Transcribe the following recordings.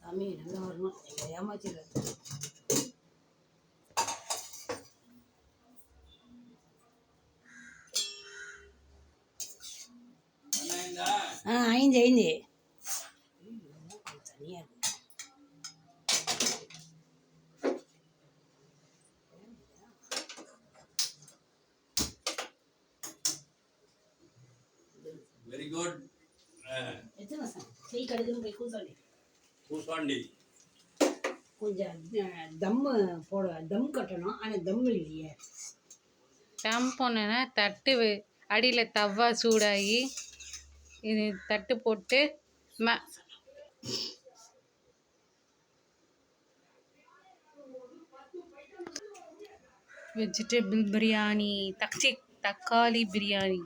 சாமி நல்லா வரணும், எங்களை ஏமாச்சிடுற. ஐந்து ஐந்து தனியாக வெரி குட். எத்தனை சார் செய் கடுக்குன்னு போய் கூசாண்டி கூசாண்டி கொஞ்சம் தம்மு போட தம் கட்டணும். ஆனால் தம் இல்லையே. தம் போனேன்னா தட்டு அடியில் தவா சூடாகி இது தட்டு போட்டு வெஜிடபிள் பிரியாணி, தக்காளி பிரியாணி.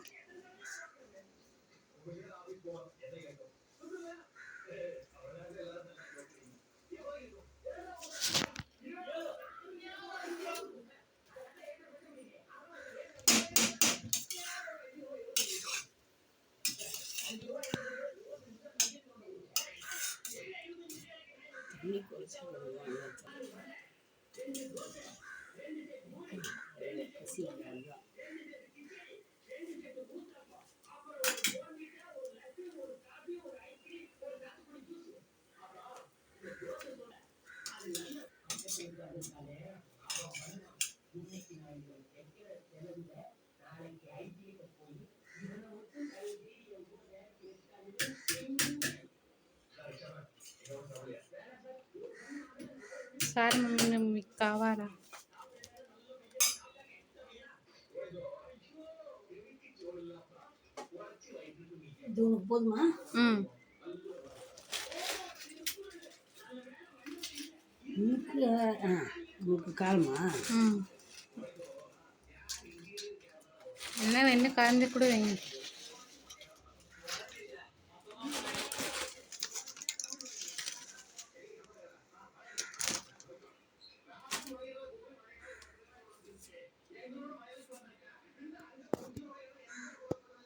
సార్ మీకు కావాలా? இது உனக்கு போதுமா? உங்களுக்கு காலமா? என்ன வேணும் கலந்து கூட வைங்க.